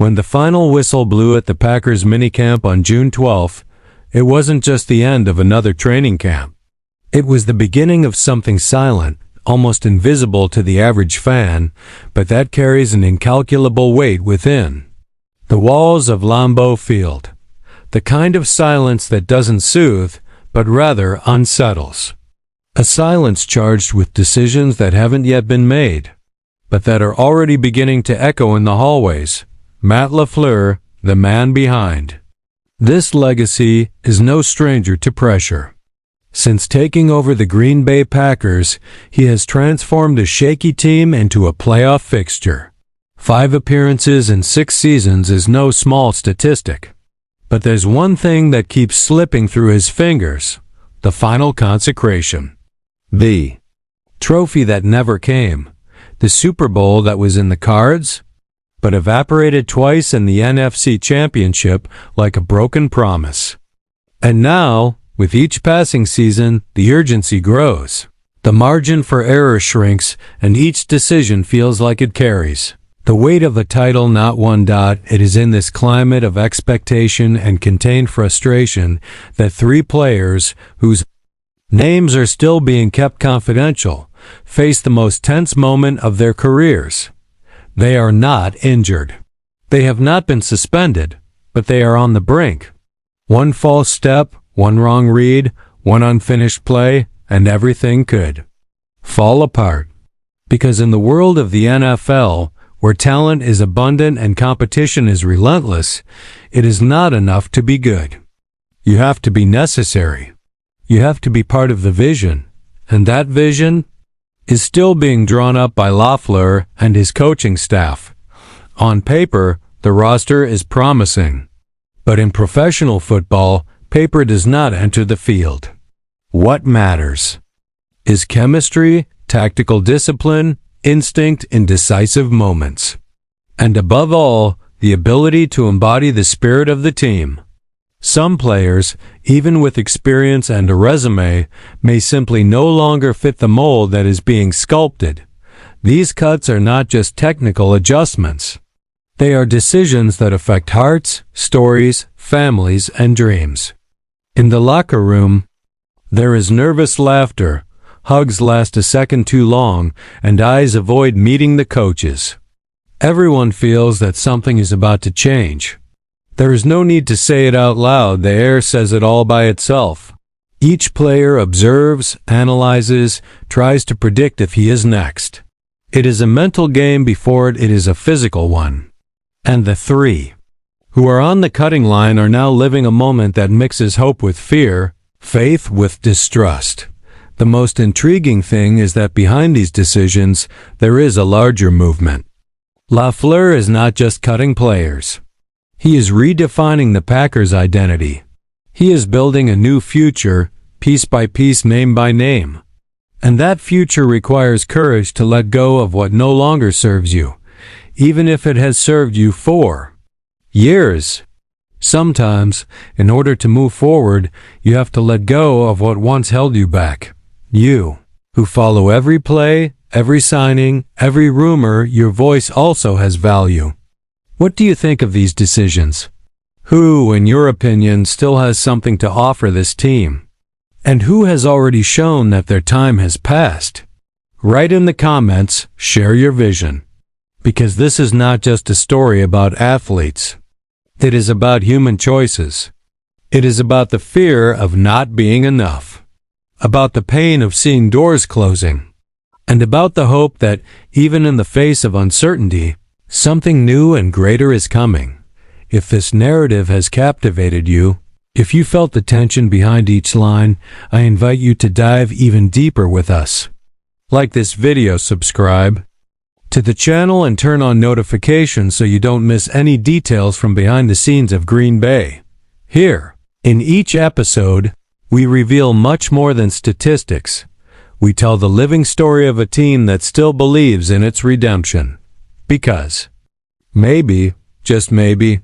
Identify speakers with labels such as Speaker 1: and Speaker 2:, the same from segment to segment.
Speaker 1: When the final whistle blew at the Packers minicamp on June 12th, it wasn't just the end of another training camp. It was the beginning of something silent, almost invisible to the average fan, but that carries an incalculable weight within. The walls of Lambeau Field. The kind of silence that doesn't soothe, but rather unsettles. A silence charged with decisions that haven't yet been made, but that are already beginning to echo in the hallways. Matt LaFleur, the man behind. This legacy is no stranger to pressure. Since taking over the Green Bay Packers, he has transformed a shaky team into a playoff fixture. 5 appearances in 6 seasons is no small statistic. But there's one thing that keeps slipping through his fingers: the final consecration. The trophy that never came. The Super Bowl that was in the cards, but evaporated twice in the NFC Championship like a broken promise. And now, with each passing season, the urgency grows. The margin for error shrinks, and each decision feels like it carries the weight of a title not won. It is in this climate of expectation and contained frustration that 3 players, whose names are still being kept confidential, face the most tense moment of their careers. They are not injured. They have not been suspended, but they are on the brink. One false step, one wrong read, one unfinished play, and everything could fall apart. Because in the world of the NFL, where talent is abundant and competition is relentless, it is not enough to be good. You have to be necessary. You have to be part of the vision, and that vision is still being drawn up by LaFleur and his coaching staff. On paper, the roster is promising. But in professional football, paper does not enter the field. What matters is chemistry, tactical discipline, instinct in decisive moments. And above all, the ability to embody the spirit of the team. Some players, even with experience and a resume, may simply no longer fit the mold that is being sculpted. These cuts are not just technical adjustments. They are decisions that affect hearts, stories, families, and dreams. In the locker room, there is nervous laughter, hugs last a second too long, and eyes avoid meeting the coaches. Everyone feels that something is about to change. There is no need to say it out loud, the air says it all by itself. Each player observes, analyzes, tries to predict if he is next. It is a mental game before it is a physical one. And the 3 who are on the cutting line are now living a moment that mixes hope with fear, faith with distrust. The most intriguing thing is that behind these decisions, there is a larger movement. LaFleur is not just cutting players. He is redefining the Packers' identity. He is building a new future, piece by piece, name by name. And that future requires courage to let go of what no longer serves you, even if it has served you for years. Sometimes, in order to move forward, you have to let go of what once held you back. You, who follow every play, every signing, every rumor, your voice also has value. What do you think of these decisions? Who, in your opinion, still has something to offer this team? And who has already shown that their time has passed? Write in the comments, share your vision. Because this is not just a story about athletes. It is about human choices. It is about the fear of not being enough. About the pain of seeing doors closing. And about the hope that, even in the face of uncertainty, something new and greater is coming. If this narrative has captivated you, if you felt the tension behind each line, I invite you to dive even deeper with us. Like this video, subscribe to the channel and turn on notifications so you don't miss any details from behind the scenes of Green Bay. Here, in each episode, we reveal much more than statistics. We tell the living story of a team that still believes in its redemption. Because maybe, just maybe,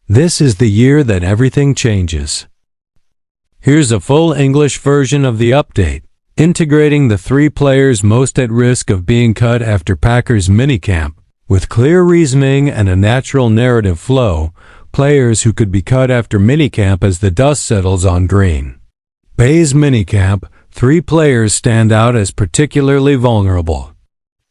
Speaker 1: this is the year that everything changes. Here's a full English version of the update, integrating the 3 players most at risk of being cut after Packers minicamp. With clear reasoning and a natural narrative flow, players who could be cut after minicamp as the dust settles on Green Bay's minicamp, 3 players stand out as particularly vulnerable.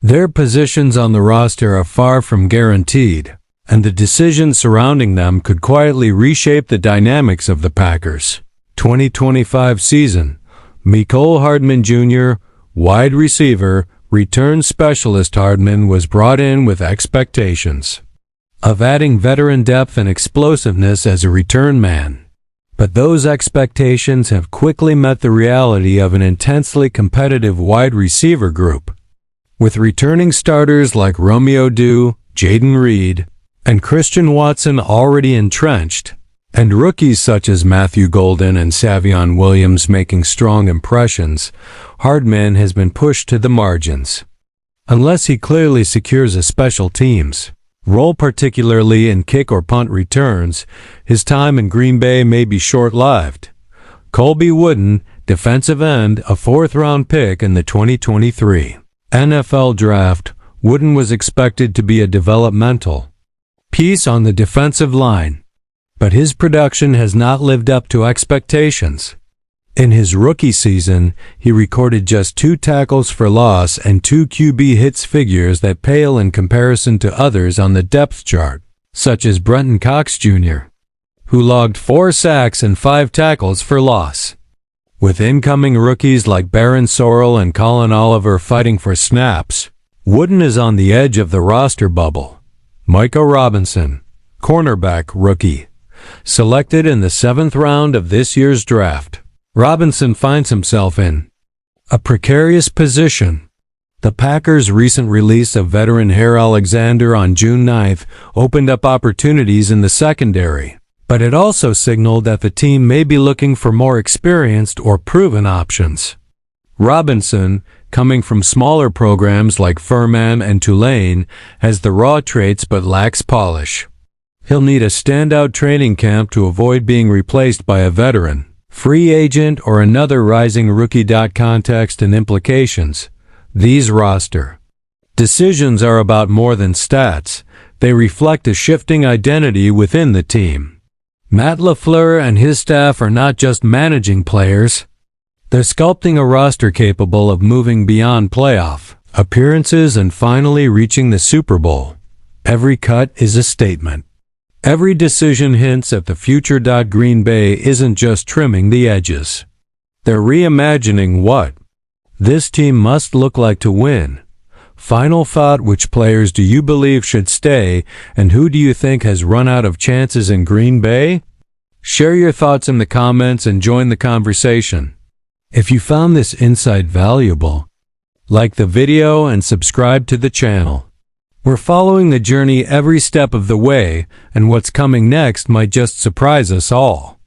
Speaker 1: Their positions on the roster are far from guaranteed, and the decisions surrounding them could quietly reshape the dynamics of the Packers' 2025 season. Mecole Hardman Jr., wide receiver, return specialist. Hardman was brought in with expectations of adding veteran depth and explosiveness as a return man. But those expectations have quickly met the reality of an intensely competitive wide receiver group. With returning starters like Romeo Dew, Jaden Reed, and Christian Watson already entrenched, and rookies such as Matthew Golden and Savion Williams making strong impressions, Hardman has been pushed to the margins. Unless he clearly secures a special teams role, particularly in kick or punt returns, his time in Green Bay may be short-lived. Colby Wooden, defensive end, a 4th-round pick in the 2023 NFL Draft, Wooden was expected to be a developmental piece on the defensive line, but his production has not lived up to expectations. In his rookie season, he recorded just 2 tackles for loss and 2 QB hits, figures that pale in comparison to others on the depth chart, such as Brenton Cox Jr., who logged 4 sacks and 5 tackles for loss. With incoming rookies like Baron Sorrell and Colin Oliver fighting for snaps, Wooden is on the edge of the roster bubble. Micah Robinson, cornerback rookie, selected in the 7th round of this year's draft. Robinson finds himself in a precarious position. The Packers' recent release of veteran Hare Alexander on June 9th opened up opportunities in the secondary, but it also signaled that the team may be looking for more experienced or proven options. Robinson, coming from smaller programs like Furman and Tulane, has the raw traits but lacks polish. He'll need a standout training camp to avoid being replaced by a veteran free agent or another rising rookie. Context and implications. These roster decisions are about more than stats. They reflect a shifting identity within the team. Matt LaFleur and his staff are not just managing players. They're sculpting a roster capable of moving beyond playoff appearances and finally reaching the Super Bowl. Every cut is a statement. Every decision hints at the future. Green Bay isn't just trimming the edges. They're reimagining what this team must look like to win. Final thought: which players do you believe should stay, and who do you think has run out of chances in Green Bay? Share your thoughts in the comments and join the conversation. If you found this insight valuable, like the video and subscribe to the channel. We're following the journey every step of the way, and what's coming next might just surprise us all.